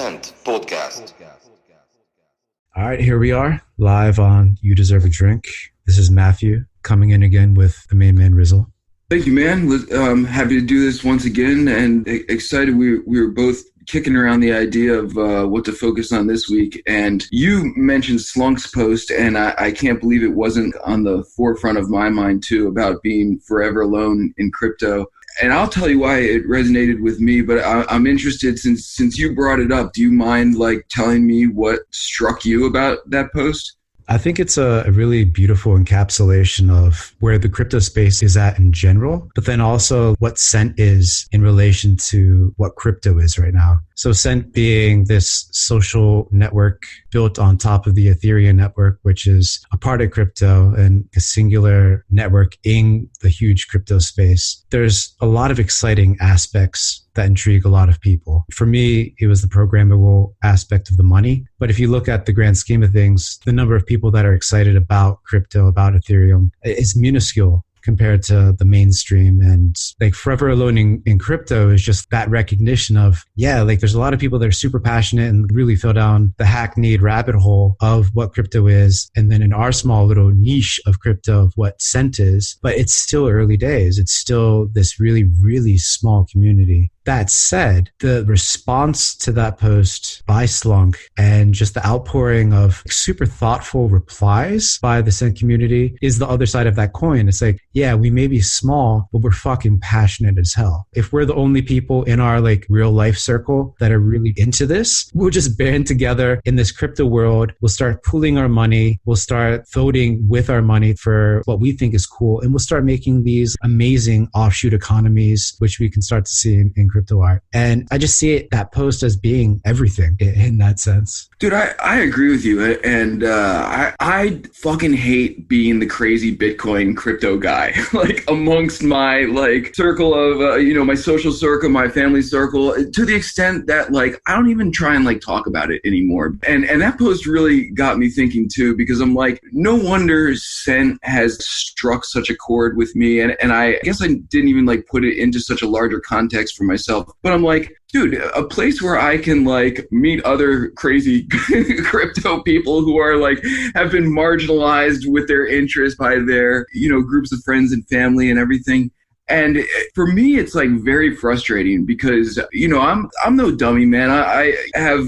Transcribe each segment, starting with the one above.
Cent podcast. All right, here we are, live on You Deserve a Drink. This is Matthew, coming in again with the main man, Rizzle. Thank you, man. Happy to do this once again, and excited. We were both kicking around the idea of what to focus on this week. And you mentioned Slunk's post, and I can't believe it wasn't on the forefront of my mind, too, about being forever alone in crypto. And I'll tell you why it resonated with me, but I'm interested, since you brought it up, do you mind telling me what struck you about that post? I think it's a really beautiful encapsulation of where the crypto space is at in general, but then also what Cent is in relation to what crypto is right now. So Cent being this social network built on top of the Ethereum network, which is a part of crypto and a singular network in the huge crypto space. There's a lot of exciting aspects that intrigue a lot of people. For me, it was the programmable aspect of the money. But if you look at the grand scheme of things, the number of people that are excited about crypto, about Ethereum, is minuscule compared to the mainstream. And forever alone in crypto is just that recognition of, there's a lot of people that are super passionate and really fell down the hackneyed rabbit hole of what crypto is. And then in our small little niche of crypto of what Cent is, but it's still early days. It's still this really, really small community. That said, the response to that post by Slunk and just the outpouring of super thoughtful replies by the Cent community is the other side of that coin. It's we may be small, but we're fucking passionate as hell. If we're the only people in our real life circle that are really into this, we'll just band together in this crypto world. We'll start pooling our money. We'll start voting with our money for what we think is cool. And we'll start making these amazing offshoot economies, which we can start to see in crypto art. And I just see that post as being everything in that sense. Dude, I agree with you. And I fucking hate being the crazy Bitcoin crypto guy. Amongst my circle of, my social circle, my family circle, to the extent that I don't even try and talk about it anymore. And that post really got me thinking too, because I'm no wonder Cent has struck such a chord with me. And I guess I didn't even put it into such a larger context for myself. But I'm dude, a place where I can meet other crazy crypto people who are have been marginalized with their interest by their, groups of friends and family and everything. And for me, it's very frustrating because, I'm no dummy, man. I have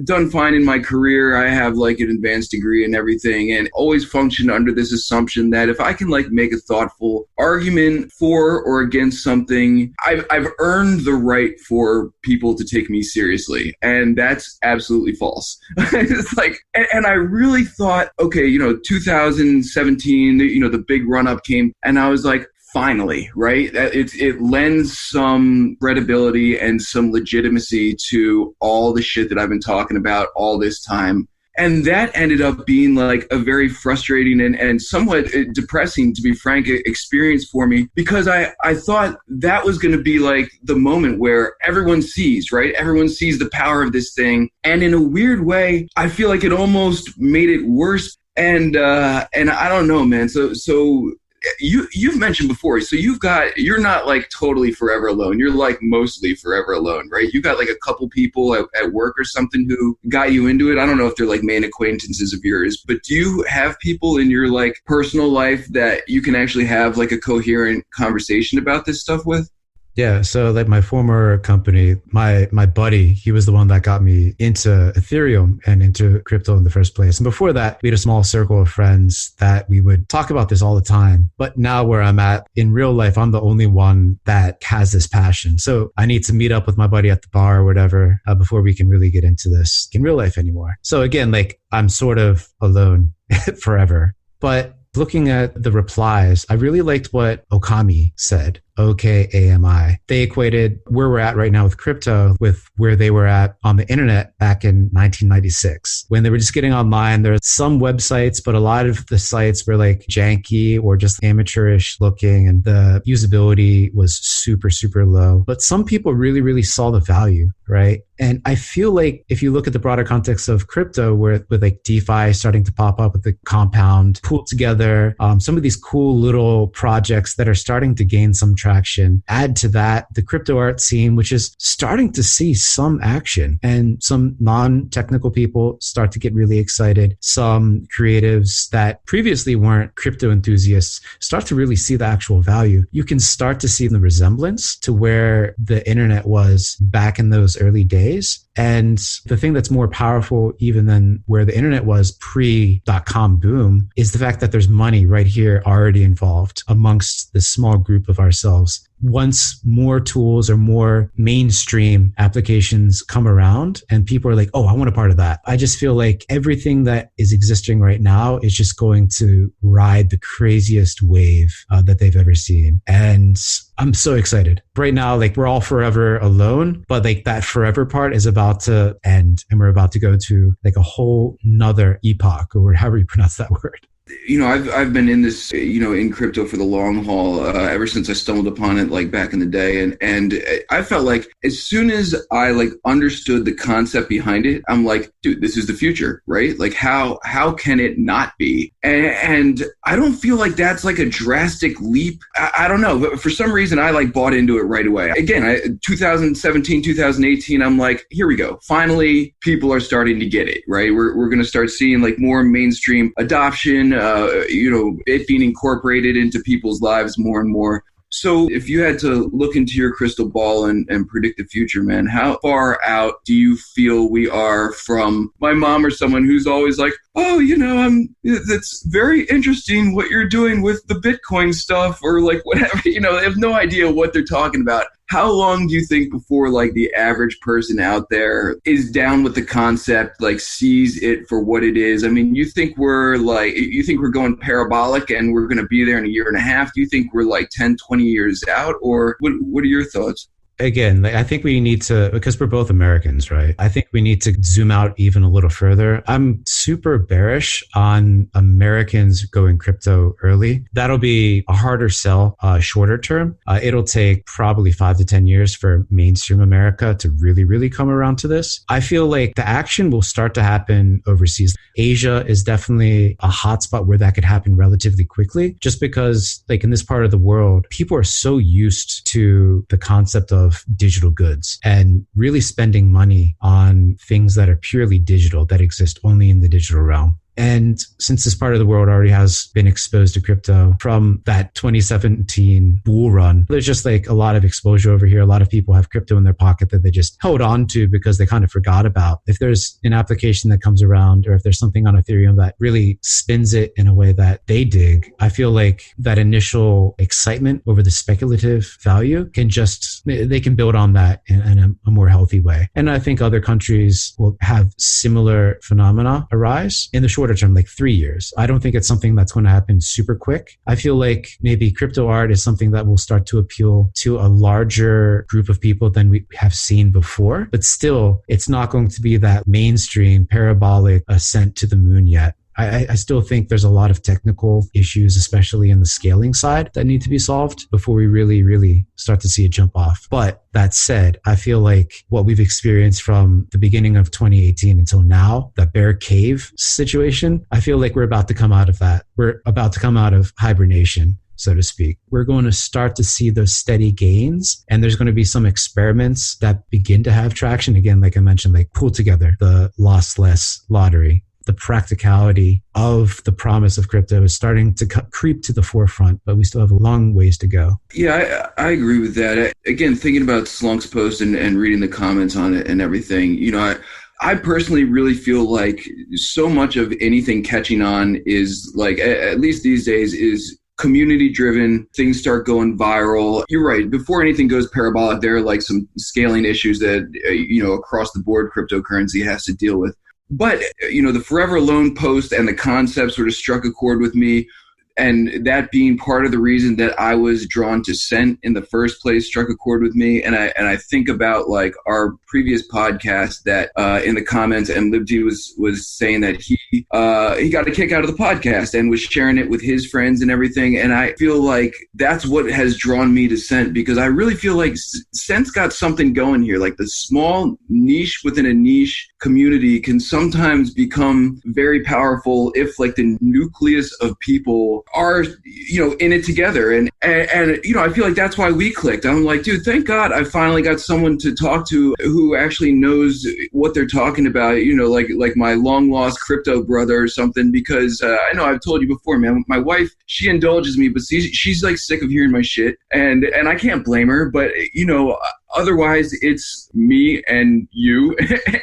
done fine in my career. I have an advanced degree and everything, and always functioned under this assumption that if I can make a thoughtful argument for or against something, I've earned the right for people to take me seriously. And that's absolutely false. It's and I really thought, okay, 2017, the big run up came, and I was finally, right? It lends some credibility and some legitimacy to all the shit that I've been talking about all this time. And that ended up being a very frustrating and somewhat depressing, to be frank, experience for me, because I thought that was going to be the moment where everyone sees, right? Everyone sees the power of this thing. And in a weird way, I feel like it almost made it worse. And I don't know, man. So you've mentioned before, so you're not totally forever alone. You're mostly forever alone, right? You got a couple people at work or something who got you into it. I don't know if they're main acquaintances of yours, but do you have people in your personal life that you can actually have a coherent conversation about this stuff with? Yeah, so my former company, my buddy, he was the one that got me into Ethereum and into crypto in the first place. And before that, we had a small circle of friends that we would talk about this all the time. But now where I'm at in real life, I'm the only one that has this passion. So I need to meet up with my buddy at the bar or whatever before we can really get into this in real life anymore. So again, I'm sort of alone forever. But looking at the replies, I really liked what Okami said. OKAMI. They equated where we're at right now with crypto with where they were at on the internet back in 1996. When they were just getting online, there were some websites, but a lot of the sites were janky or just amateurish looking, and the usability was super, super low. But some people really, really saw the value, right? And I feel if you look at the broader context of crypto, with DeFi starting to pop up with the compound, pulled together, some of these cool little projects that are starting to gain some traction. Add to that the crypto art scene, which is starting to see some action, and some non-technical people start to get really excited. Some creatives that previously weren't crypto enthusiasts start to really see the actual value. You can start to see the resemblance to where the internet was back in those early days. And the thing that's more powerful even than where the internet was pre-dot-com boom is the fact that there's money right here already involved amongst this small group of ourselves. Once more tools or more mainstream applications come around and people are like, oh, I want a part of that. I just feel like everything that is existing right now is just going to ride the craziest wave that they've ever seen. And I'm so excited. Right now, like we're all forever alone, but like that forever part is about to end and we're about to go to like a whole nother epoch, or however you pronounce that word. I've been in this, in crypto for the long haul ever since I stumbled upon it like back in the day. And I felt like as soon as I like understood the concept behind it, I'm like, dude, this is the future, right? Like how can it not be? And I don't feel like that's like a drastic leap. I don't know, but for some reason I like bought into it right away. Again, 2017, 2018, I'm like, here we go. Finally, people are starting to get it, right? We're going to start seeing like more mainstream adoption, it being incorporated into people's lives more and more. So if you had to look into your crystal ball and predict the future, man, how far out do you feel we are from my mom or someone who's always like, oh, that's very interesting what you're doing with the Bitcoin stuff or like whatever, they have no idea what they're talking about. How long do you think before like the average person out there is down with the concept, like sees it for what it is? I mean, you think we're going parabolic and we're going to be there in a year and a half? Do you think we're like 10, 20 years out? Or what are your thoughts? Again, I think we need to, because we're both Americans, right? I think we need to zoom out even a little further. I'm super bearish on Americans going crypto early. That'll be a harder sell shorter term. It'll take probably 5 to 10 years for mainstream America to really, really come around to this. I feel like the action will start to happen overseas. Asia is definitely a hotspot where that could happen relatively quickly, just because like in this part of the world, people are so used to the concept of digital goods and really spending money on things that are purely digital, that exist only in the digital realm. And since this part of the world already has been exposed to crypto from that 2017 bull run, there's just like a lot of exposure over here. A lot of people have crypto in their pocket that they just held on to because they kind of forgot about. If there's an application that comes around, or if there's something on Ethereum that really spins it in a way that they dig, I feel like that initial excitement over the speculative value they can build on that in a more healthy way. And I think other countries will have similar phenomena arise in the shorter term, like 3 years. I don't think it's something that's going to happen super quick. I feel like maybe crypto art is something that will start to appeal to a larger group of people than we have seen before. But still, it's not going to be that mainstream parabolic ascent to the moon yet. I still think there's a lot of technical issues, especially in the scaling side, that need to be solved before we really, really start to see a jump off. But that said, I feel like what we've experienced from the beginning of 2018 until now, that bear cave situation, I feel like we're about to come out of that. We're about to come out of hibernation, so to speak. We're going to start to see those steady gains, and there's going to be some experiments that begin to have traction. Again, like I mentioned, like pull together the lossless lottery. The practicality of the promise of crypto is starting to creep to the forefront, but we still have a long ways to go. Yeah, I agree with that. Again, thinking about Slunk's post and reading the comments on it and everything, I personally really feel like so much of anything catching on is like, at least these days, is community driven. Things start going viral. You're right. Before anything goes parabolic, there are like some scaling issues that, across the board cryptocurrency has to deal with. But, the Forever Alone post and the concept sort of struck a chord with me. And that being part of the reason that I was drawn to Cent in the first place struck a chord with me. And I think about like our previous podcast that in the comments, and LibG was saying that he got a kick out of the podcast and was sharing it with his friends and everything. And I feel like that's what has drawn me to Cent, because I really feel like Cent's got something going here. Like the small niche within a niche community can sometimes become very powerful if like the nucleus of people are, in it together. And, I feel like that's why we clicked. I'm like, dude, thank God I finally got someone to talk to who actually knows what they're talking about, like my long lost crypto brother or something, because I know I've told you before, man, my wife, she indulges me, but she's like sick of hearing my shit, and I can't blame her, but otherwise it's me and you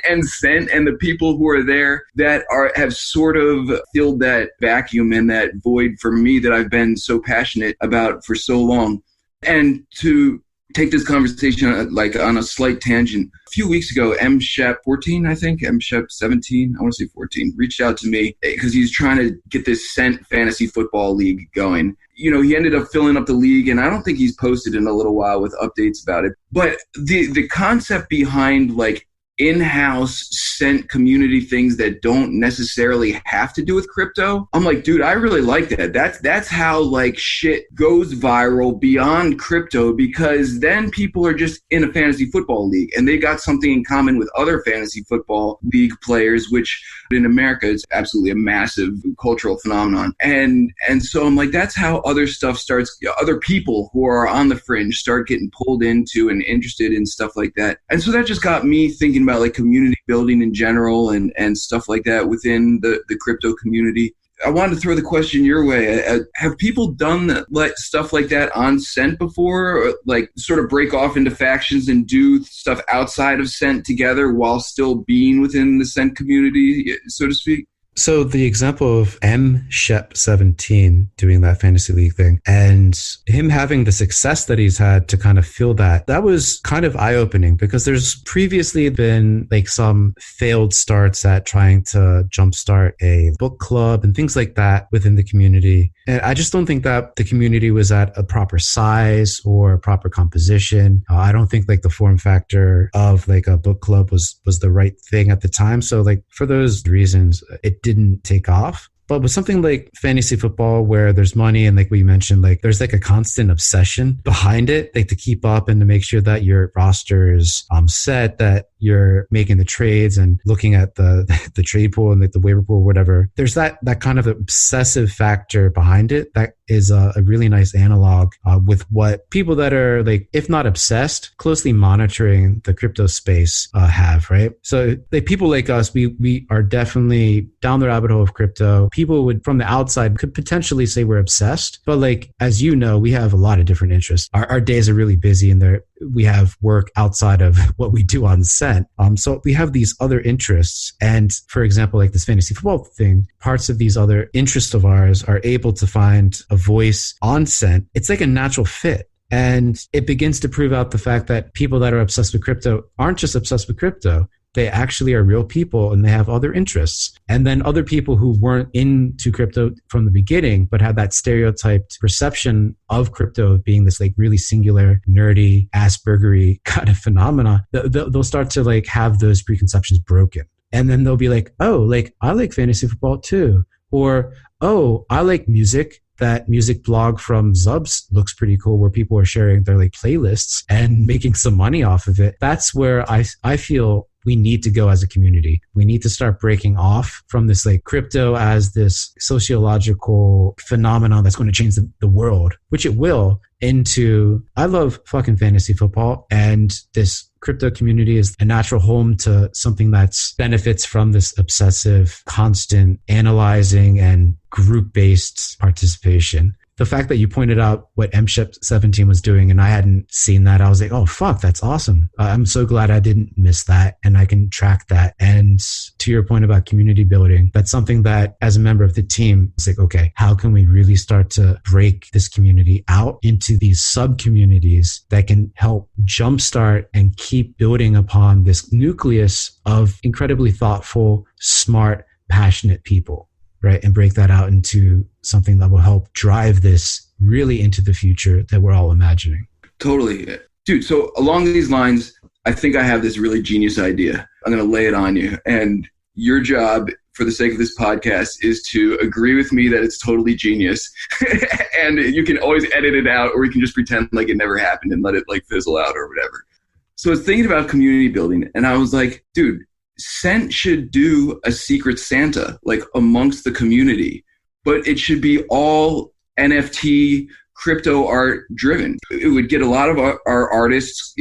and Cent and the people who are there that have sort of filled that vacuum and that void for me that I've been so passionate about for so long. And to take this conversation like on a slight tangent, a few weeks ago, M-Shep17, I want to say 14, reached out to me because he's trying to get this Cent fantasy football league going. He ended up filling up the league, and I don't think he's posted in a little while with updates about it. But the concept behind like in-house Cent community things that don't necessarily have to do with crypto, I'm like, dude, I really like that. That's how like shit goes viral beyond crypto, because then people are just in a fantasy football league and they got something in common with other fantasy football league players, which in America is absolutely a massive cultural phenomenon. And so I'm like, that's how other stuff starts, other people who are on the fringe start getting pulled into and interested in stuff like that. And so that just got me thinking about like community building in general and stuff like that within the crypto community. I wanted to throw the question your way. Have people done stuff like that on Cent before, or like sort of break off into factions and do stuff outside of Cent together while still being within the Cent community, so to speak? So the example of M-Shep17 doing that fantasy league thing and him having the success that he's had to kind of fill that was kind of eye-opening, because there's previously been like some failed starts at trying to jumpstart a book club and things like that within the community. And I just don't think that the community was at a proper size or a proper composition. I don't think like the form factor of like a book club was the right thing at the time. So like for those reasons, it didn't take off. But with something like fantasy football, where there's money and like we mentioned, like there's like a constant obsession behind it, like to keep up and to make sure that your roster is set, that you're making the trades and looking at the trade pool and like the waiver pool, whatever. There's that kind of obsessive factor behind it that is a really nice analog with what people that are like, if not obsessed, closely monitoring the crypto space have, right? So like people like us, we are definitely down the rabbit hole of crypto. People would, from the outside, could potentially say we're obsessed, but like, as you know, we have a lot of different interests. Our days are really busy, and we have work outside of what we do on Cent. So we have these other interests. And for example, like this fantasy football thing, parts of these other interests of ours are able to find a voice on Cent. It's like a natural fit. And it begins to prove out the fact that people that are obsessed with crypto aren't just obsessed with crypto. They actually are real people and they have other interests. And then other people who weren't into crypto from the beginning, but had that stereotyped perception of crypto being this like really singular, nerdy, Aspergery kind of phenomena, they'll start to like have those preconceptions broken. And then they'll be like, oh, like I like fantasy football too. Or, oh, I like music. That music blog from Zubs looks pretty cool, where people are sharing their like playlists and making some money off of it. That's where I feel we need to go as a community. We need to start breaking off from this like crypto as this sociological phenomenon that's going to change the world, which it will, into I love fucking fantasy football, and this crypto community is a natural home to something that's benefits from this obsessive, constant analyzing and group-based participation. The fact that you pointed out what M-Shep17 was doing and I hadn't seen that, I was like, oh, fuck, that's awesome. I'm so glad I didn't miss that and I can track that. And to your point about community building, that's something that as a member of the team, it's like, okay, how can we really start to break this community out into these sub-communities that can help jumpstart and keep building upon this nucleus of incredibly thoughtful, smart, passionate people? Right, and break that out into something that will help drive this really into the future that we're all imagining. Totally. Dude, so along these lines, I think I have this really genius idea. I'm going to lay it on you. And your job, for the sake of this podcast, is to agree with me that it's totally genius. And you can always edit it out, or you can just pretend like it never happened and let it like fizzle out or whatever. So I was thinking about community building, and I was like, dude, Cent should do a secret Santa, like amongst the community, but it should be all NFT crypto art driven. It would get a lot of our artists,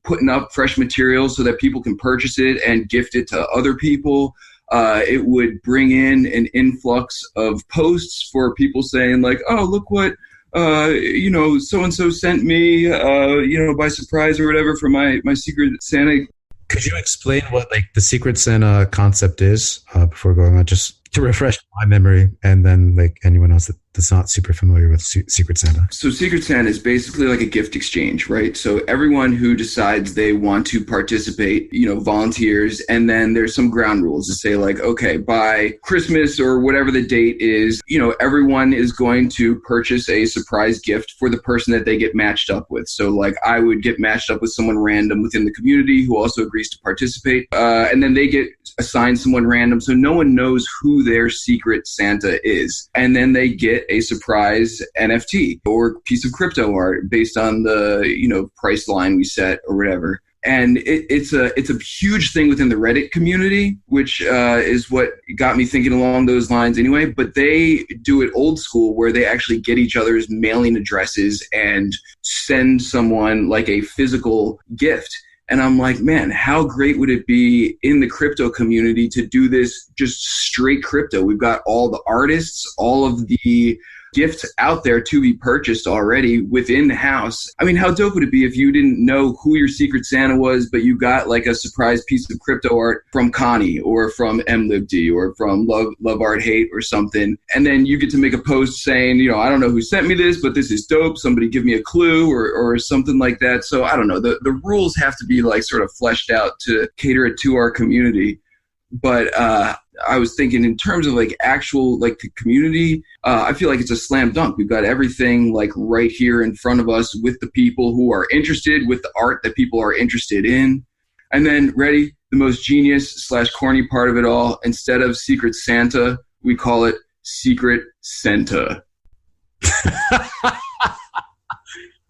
putting up fresh materials so that people can purchase it and gift it to other people. It would bring in an influx of posts for people saying like, oh, look what, so-and-so sent me, by surprise or whatever for my Secret Santa. Could you explain what like the Secret Santa concept is before going on, just to refresh my memory, and then like anyone else that's not super familiar with Secret Santa? So Secret Santa is basically like a gift exchange, right? So everyone who decides they want to participate, volunteers, and then there's some ground rules to say like, okay, by Christmas or whatever the date is, everyone is going to purchase a surprise gift for the person that they get matched up with. So like I would get matched up with someone random within the community who also agrees to participate. And then they get assigned someone random. So no one knows who their Secret Santa is. And then they get a surprise NFT or piece of crypto art based on the, price line we set or whatever. And it's a huge thing within the Reddit community, which is what got me thinking along those lines anyway. But they do it old school where they actually get each other's mailing addresses and send someone like a physical gift. And I'm like, man, how great would it be in the crypto community to do this just straight crypto? We've got all the artists, all of the gifts out there to be purchased already within the house. I mean, how dope would it be if you didn't know who your Secret Santa was, but you got like a surprise piece of crypto art from Connie or from MLibD or from Love Art Hate or something. And then you get to make a post saying, I don't know who sent me this, but this is dope. Somebody give me a clue or something like that. So I don't know. The rules have to be like sort of fleshed out to cater it to our community. But I was thinking in terms of like actual like the community, I feel like it's a slam dunk. We've got everything like right here in front of us with the people who are interested, with the art that people are interested in. And then ready, the most genius / corny part of it all, instead of Secret Santa, we call it Secret Centa.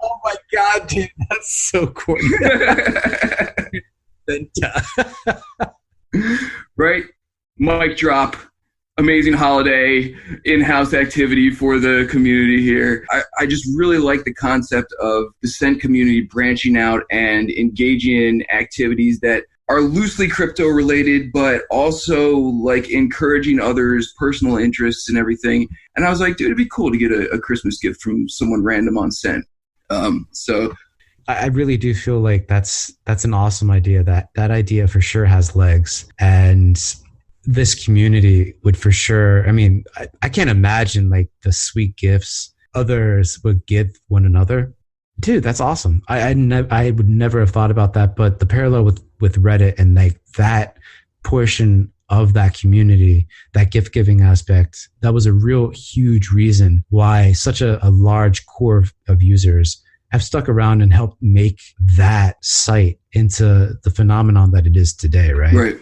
Oh my God, dude, that's so corny. Centa. Right? Mic drop. Amazing holiday, in-house activity for the community here. I just really like the concept of the Cent community branching out and engaging in activities that are loosely crypto related, but also like encouraging others' personal interests and everything. And I was like, dude, it'd be cool to get a Christmas gift from someone random on Cent. So I really do feel like that's an awesome idea. That idea for sure has legs, and this community would for sure. I mean, I can't imagine like the sweet gifts others would give one another. Dude, that's awesome. I would never have thought about that, but the parallel with Reddit and like that portion of that community, that gift giving aspect, that was a real huge reason why such a large core of users have stuck around and helped make that site into the phenomenon that it is today, right? Right.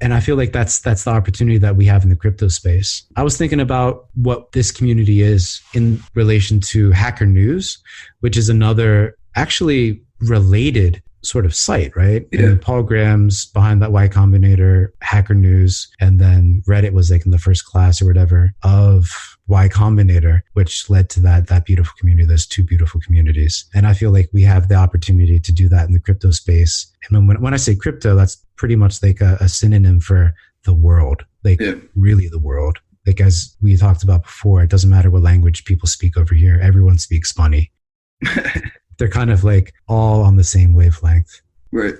And I feel like that's the opportunity that we have in the crypto space. I was thinking about what this community is in relation to Hacker News, which is another actually related sort of site, right? Yeah. And Paul Graham's behind that Y Combinator, Hacker News, and then Reddit was like in the first class or whatever of Y Combinator, which led to that beautiful community, those two beautiful communities. And I feel like we have the opportunity to do that in the crypto space. And when I say crypto, that's pretty much like a synonym for the world, like really the world. Like as we talked about before, it doesn't matter what language people speak over here. Everyone speaks funny. They're kind of like all on the same wavelength. Right.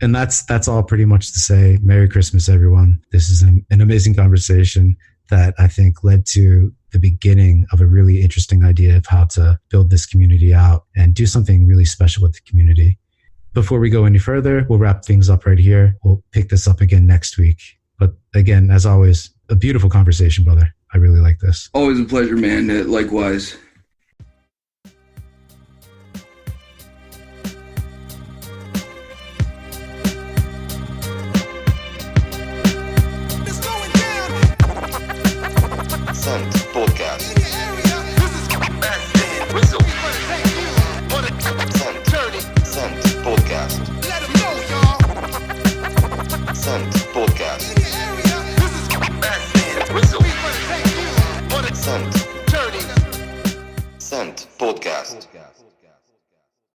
And that's all pretty much to say Merry Christmas, everyone. This is an amazing conversation that I think led to the beginning of a really interesting idea of how to build this community out and do something really special with the community. Before we go any further, we'll wrap things up right here. We'll pick this up again next week. But again, as always, a beautiful conversation, brother. I really like this. Always a pleasure, man. Likewise. Centa. Podcast.